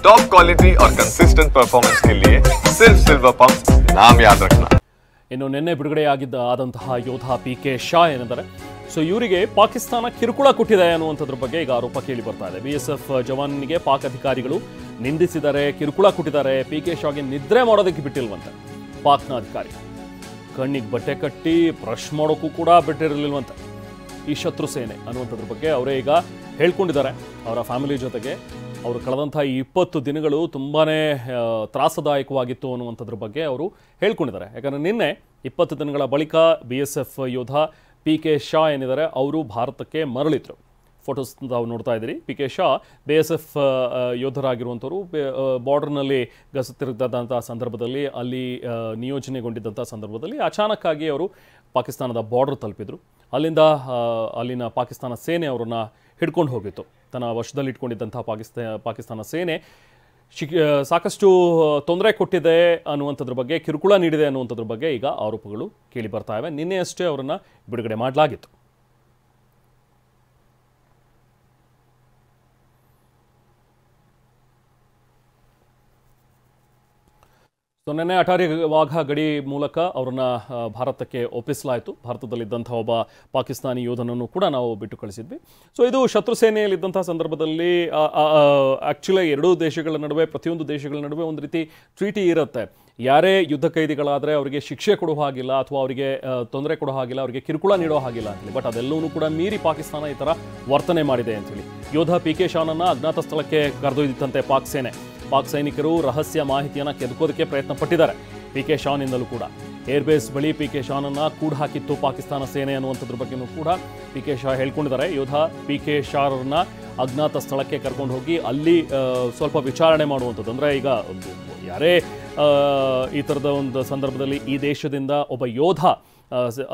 Top quality और consistent performance के लिए सिर्फ सिल्वर पंप नाम याद रखना। ಇನ್ನು ನಿನ್ನೆ ಬಿಡುಗಡೆಯಾದಂತಹ ಯೋಧ ಪಿಕೆ ಶಾ ಏನೆಂದರೆ ಸೊ ಇವರಿಗೆ ಪಾಕಿಸ್ತಾನ ಕಿರುಕುಳ ಕೊಟ್ಟಿದೆ ಅನ್ನುವಂಥದ್ರ ಬಗ್ಗೆ ಈಗ ಆರೋಪ ಕೇಳಿ ಬರ್ತಾ ಇದೆ. ಬಿಎಸ್ಎಫ್ ಜವಾನಿಗೆ ಪಾಕ್ ಅಧಿಕಾರಿಗಳು ನಿಂದಿಸಿದ್ದಾರೆ, ಕಿರುಕುಳ ಕೊಟ್ಟಿದ್ದಾರೆ. ಪಿಕೆ ಶಾಗೆ ನಿದ್ರೆ ಮಾಡೋದಕ್ಕೆ ಬಿಟ್ಟಿಲ್ವಂತೆ ಪಾಕ್ನ ಅಧಿಕಾರಿ. ಕಣ್ಣಿಗೆ ಬಟ್ಟೆ ಕಟ್ಟಿ ಬ್ರಷ್ ಮಾಡೋಕ್ಕೂ ಕೂಡ ಬಿಟ್ಟಿರಲಿಲ್ವಂತೆ ಈ ಶತ್ರು ಸೇನೆ ಅನ್ನುವಂಥದ್ರ ಬಗ್ಗೆ ಅವರೇ ಈಗ ಹೇಳ್ಕೊಂಡಿದ್ದಾರೆ. ಅವರ ಫ್ಯಾಮಿಲಿ ಜೊತೆಗೆ ಅವರು ಕಳೆದಂಥ ಈ 20 ದಿನಗಳು ತುಂಬಾ ತ್ರಾಸದಾಯಕವಾಗಿತ್ತು ಅನ್ನುವಂಥದ್ರ ಬಗ್ಗೆ ಅವರು ಹೇಳ್ಕೊಂಡಿದ್ದಾರೆ. ಯಾಕಂದರೆ ನಿನ್ನೆ 20 ದಿನಗಳ ಬಳಿಕ BSF ಯೋಧ ಪಿಕೆ ಶಾ ಏನಿದ್ದಾರೆ ಅವರು ಭಾರತಕ್ಕೆ ಮರಳಿದ್ರು. ಫೋಟೋಸ್ ತಾವು ನೋಡ್ತಾ ಇದ್ದೀರಿ. ಪಿಕೆ ಶಾ BSF ಯೋಧರಾಗಿರುವಂಥವರು ಬಾರ್ಡರ್ನಲ್ಲಿ ಗಸ್ತಿರುತ್ತಂಥ ಸಂದರ್ಭದಲ್ಲಿ ಅಲ್ಲಿ ನಿಯೋಜನೆಗೊಂಡಿದ್ದಂಥ ಸಂದರ್ಭದಲ್ಲಿ ಅಚಾನಕ್ಕಾಗಿ ಅವರು ಪಾಕಿಸ್ತಾನದ ಬಾರ್ಡರ್ ತಲುಪಿದ್ರು. ಅಲ್ಲಿನ ಪಾಕಿಸ್ತಾನ ಸೇನೆ ಅವರನ್ನು ಹಿಡ್ಕೊಂಡು ಹೋಗಿತ್ತು. ತನ್ನ ವಶದಲ್ಲಿ ಇಟ್ಕೊಂಡಿದ್ದಂಥ ಪಾಕಿಸ್ತಾನ ಸೇನೆ ಸಾಕಷ್ಟು ತೊಂದರೆ ಕೊಟ್ಟಿದೆ ಅನ್ನುವಂಥದ್ರ ಬಗ್ಗೆ, ಕಿರುಕುಳ ನೀಡಿದೆ ಅನ್ನುವಂಥದ್ರ ಬಗ್ಗೆ ಈಗ ಆರೋಪಗಳು ಕೇಳಿ ಬರ್ತಾ ಇವೆ. ನಿನ್ನೆಯಷ್ಟೇ ಅವರನ್ನು ಬಿಡುಗಡೆ ಮಾಡಲಾಗಿತ್ತು. ಸೊ ನಿನ್ನೆ ಅಟಾರಿ ವಾಘಾ ಗಡಿ ಮೂಲಕ ಅವರನ್ನು ಭಾರತಕ್ಕೆ ಒಪ್ಪಿಸಲಾಯಿತು. ಭಾರತದಲ್ಲಿದ್ದಂಥ ಒಬ್ಬ ಪಾಕಿಸ್ತಾನಿ ಯೋಧನನ್ನು ಕೂಡ ನಾವು ಬಿಟ್ಟು ಕಳಿಸಿದ್ವಿ. ಸೊ ಇದು ಶತ್ರು ಸೇನೆಯಲ್ಲಿದ್ದಂಥ ಸಂದರ್ಭದಲ್ಲಿ ಆ್ಯಕ್ಚುಲಿ ಎರಡೂ ದೇಶಗಳ ನಡುವೆ, ಪ್ರತಿಯೊಂದು ದೇಶಗಳ ನಡುವೆ ಒಂದು ರೀತಿ ಟ್ರೀಟಿ ಇರುತ್ತೆ. ಯಾರೇ ಯುದ್ಧ ಕೈದಿಗಳಾದರೆ ಅವರಿಗೆ ಶಿಕ್ಷೆ ಕೊಡೋ ಹಾಗಿಲ್ಲ, ಅಥವಾ ಅವರಿಗೆ ತೊಂದರೆ ಕೊಡೋ ಹಾಗಿಲ್ಲ, ಅವರಿಗೆ ಕಿರುಕುಳ ನೀಡೋ ಹಾಗಿಲ್ಲ ಅಂತೇಳಿ. ಬಟ್ ಅದೆಲ್ಲವೂ ಕೂಡ ಮೀರಿ ಪಾಕಿಸ್ತಾನ ಈ ಥರ ವರ್ತನೆ ಮಾಡಿದೆ ಅಂತೇಳಿ ಯೋಧ ಪಿಕೆ ಶಾನನ್ನು ಅಜ್ಞಾತ ಸ್ಥಳಕ್ಕೆ ಕರೆದೊಯ್ದಿತ್ತಂತೆ ಪಾಕ್ ಸೇನೆ. ಪಾಕ್ ಸೈನಿಕರು ರಹಸ್ಯ ಮಾಹಿತಿಯನ್ನು ಕೆದಕೋದಕ್ಕೆ ಪ್ರಯತ್ನ ಪಟ್ಟಿದ್ದಾರೆ. ಪಿಕೆ ಶಾನಿಂದಲೂ ಕೂಡ ಏರ್ಬೇಸ್ ಬಳಿ ಪಿಕೆ ಶಾನನ್ನು ಕೂಡ ಹಾಕಿತ್ತು ಪಾಕಿಸ್ತಾನ ಸೇನೆ ಅನ್ನುವಂಥದ್ರ ಬಗ್ಗೆಯೂ ಕೂಡ ಪಿಕೆ ಶಾ ಹೇಳ್ಕೊಂಡಿದ್ದಾರೆ. ಯೋಧ ಪಿಕೆ ಶಾರನ್ನ ಅಜ್ಞಾತ ಸ್ಥಳಕ್ಕೆ ಕರ್ಕೊಂಡು ಹೋಗಿ ಅಲ್ಲಿ ಸ್ವಲ್ಪ ವಿಚಾರಣೆ ಮಾಡುವಂಥದ್ದು. ಅಂದರೆ ಈಗ ಯಾರೇ ಈ ಥರದ ಒಂದು ಸಂದರ್ಭದಲ್ಲಿ ಈ ದೇಶದಿಂದ ಒಬ್ಬ ಯೋಧ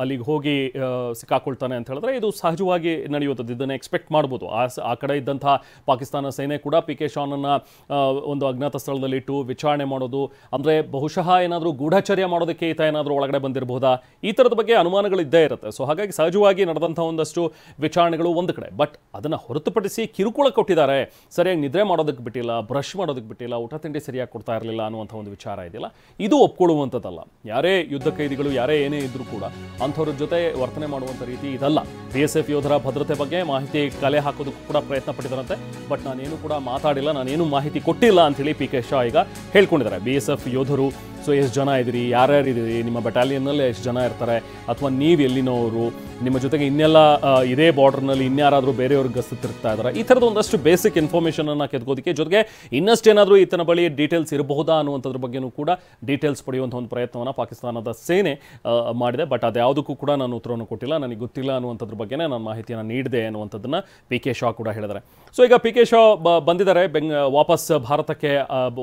ಅಲ್ಲಿಗೆ ಹೋಗಿ ಸಿಕ್ಕಾಕೊಳ್ತಾನೆ ಅಂತ ಹೇಳಿದ್ರೆ ಇದು ಸಹಜವಾಗಿ ನಡೆಯುವಂಥದ್ದು. ಇದನ್ನು ಎಕ್ಸ್ಪೆಕ್ಟ್ ಮಾಡ್ಬೋದು. ಆ ಕಡೆ ಇದ್ದಂಥ ಪಾಕಿಸ್ತಾನ ಸೇನೆ ಕೂಡ ಪಿಕೆ ಶಾನನ್ನು ಒಂದು ಅಜ್ಞಾತ ಸ್ಥಳದಲ್ಲಿ ಇಟ್ಟು ವಿಚಾರಣೆ ಮಾಡೋದು, ಅಂದರೆ ಬಹುಶಃ ಏನಾದರೂ ಗೂಢಚರ್ಯ ಮಾಡೋದಕ್ಕೆ ಈತ ಏನಾದರೂ ಒಳಗಡೆ ಬಂದಿರಬಹುದಾ, ಈ ಥರದ ಬಗ್ಗೆ ಅನುಮಾನಗಳಿದ್ದೇ ಇರುತ್ತೆ. ಸೊ ಹಾಗಾಗಿ ಸಹಜವಾಗಿ ನಡೆದಂಥ ಒಂದಷ್ಟು ವಿಚಾರಣೆಗಳು ಒಂದು ಕಡೆ. ಬಟ್ ಅದನ್ನು ಹೊರತುಪಡಿಸಿ ಕಿರುಕುಳ ಕೊಟ್ಟಿದ್ದಾರೆ, ಸರಿಯಾಗಿ ನಿದ್ರೆ ಮಾಡೋದಕ್ಕೆ ಬಿಟ್ಟಿಲ್ಲ, ಬ್ರಷ್ ಮಾಡೋದಕ್ಕೆ ಬಿಟ್ಟಿಲ್ಲ, ಊಟ ತಿಂಡಿ ಸರಿಯಾಗಿ ಕೊಡ್ತಾ ಇರಲಿಲ್ಲ ಅನ್ನುವಂಥ ಒಂದು ವಿಚಾರ ಇದೆಯಲ್ಲ, ಇದು ಒಪ್ಕೊಳ್ಳುವಂಥದ್ದಲ್ಲ. ಯಾರೇ ಯುದ್ಧ ಕೈದಿಗಳು ಯಾರೇ ಏನೇ ಇದ್ರೂ ಕೂಡ ಅಂಥವ್ರ ಜೊತೆ ವರ್ತನೆ ಮಾಡುವಂಥ ರೀತಿ ಇದಲ್ಲ. BSF ಯೋಧರ ಭದ್ರತೆ ಬಗ್ಗೆ ಮಾಹಿತಿ ಕಲೆ ಹಾಕೋದಕ್ಕೂ ಕೂಡ ಪ್ರಯತ್ನ ಪಟ್ಟಿದ್ದಾರಂತೆ. ಬಟ್ ನಾನೇನು ಕೂಡ ಮಾತಾಡಿಲ್ಲ, ನಾನೇನು ಮಾಹಿತಿ ಕೊಟ್ಟಿಲ್ಲ ಅಂಥೇಳಿ ಪಿಕೆ ಶಾ ಈಗ ಹೇಳ್ಕೊಂಡಿದ್ದಾರೆ. BSF ಯೋಧರು ಸೊ ಎಷ್ಟು ಜನ ಇದ್ದೀರಿ, ಯಾರ್ಯಾರಿದ್ದೀರಿ, ನಿಮ್ಮ ಬೆಟಾಲಿಯನ್ನಲ್ಲಿ ಎಷ್ಟು ಜನ ಇರ್ತಾರೆ, ಅಥವಾ ನೀವು ಎಲ್ಲಿನವರು, ನಿಮ್ಮ ಜೊತೆಗೆ ಇನ್ನೆಲ್ಲ ಇದೇ ಬಾರ್ಡರ್ನಲ್ಲಿ ಇನ್ಯಾರಾದರೂ ಬೇರೆಯವ್ರಿಗೆ ಗಸ್ತಿರ್ತಾ ಇದ್ದಾರೆ, ಈ ಥರದ ಒಂದಷ್ಟು ಬೇಸಿಕ್ ಇನ್ಫಾರ್ಮೇಷನನ್ನು ಕೆದಕೋದಕ್ಕೆ, ಜೊತೆಗೆ ಇನ್ನಷ್ಟೇನಾದರೂ ಈತನ ಬಳಿ ಡೀಟೇಲ್ಸ್ ಇರಬಹುದಾ ಅನ್ನುವಂಥದ್ರ ಬಗ್ಗೆಯೂ ಕೂಡ ಡೀಟೇಲ್ಸ್ ಪಡೆಯುವಂಥ ಒಂದು ಪ್ರಯತ್ನವನ್ನು ಪಾಕಿಸ್ತಾನದ ಸೇನೆ ಮಾಡಿದೆ. ಬಟ್ ಅದ್ಯಾವುದಕ್ಕೂ ಕೂಡ ನಾನು ಉತ್ತರವನ್ನು ಕೊಟ್ಟಿಲ್ಲ, ನನಗೆ ಗೊತ್ತಿಲ್ಲ ಅನ್ನುವಂಥದ್ರ ಬಗ್ಗೆನೇ ನಾನು ಮಾಹಿತಿಯನ್ನು ನೀಡಿದೆ ಅನ್ನುವಂಥದ್ದನ್ನು ಪಿಕೆ ಶಾ ಕೂಡ ಹೇಳಿದ್ದಾರೆ. ಸೊ ಈಗ ಪಿಕೆ ಶಾ ಬಂದಿದ್ದಾರೆ, ವಾಪಸ್ ಭಾರತಕ್ಕೆ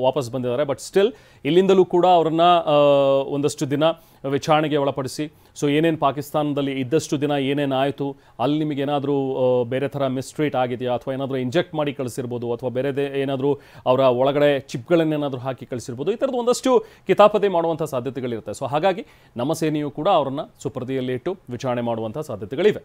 ವಾಪಸ್ ಬಂದಿದ್ದಾರೆ. ಬಟ್ ಸ್ಟಿಲ್ ಇಲ್ಲಿಂದಲೂ ಕೂಡ ಅವರನ್ನು ಒಂದಷ್ಟು ದಿನ ವಿಚಾರಣೆಗೆ ಒಳಪಡಿಸಿ, ಸೊ ಏನೇನು ಪಾಕಿಸ್ತಾನದಲ್ಲಿ ಇದ್ದಷ್ಟು ದಿನ ಏನೇನಾಯಿತು, ಅಲ್ಲಿ ನಿಮಗೇನಾದರೂ ಬೇರೆ ಥರ ಮಿಸ್ಟ್ರೀಟ್ ಆಗಿದೆಯಾ, ಅಥವಾ ಏನಾದರೂ ಇಂಜೆಕ್ಟ್ ಮಾಡಿ ಕಳಿಸಿರ್ಬೋದು, ಅಥವಾ ಬೇರೆ ಏನಾದರೂ ಅವರ ಒಳಗಡೆ ಚಿಪ್ಗಳನ್ನೇನಾದರೂ ಹಾಕಿ ಕಳಿಸಿರ್ಬೋದು, ಈ ಥರದ್ದು ಒಂದಷ್ಟು ಕಿತಾಪತಿ ಮಾಡುವಂಥ ಸಾಧ್ಯತೆಗಳಿರುತ್ತೆ. ಸೊ ಹಾಗಾಗಿ ನಮ್ಮ ಸೇನೆಯು ಕೂಡ ಅವರನ್ನು ಸುಪರ್ದಿಯಲ್ಲಿ ಇಟ್ಟು ವಿಚಾರಣೆ ಮಾಡುವಂಥ ಸಾಧ್ಯತೆಗಳಿವೆ.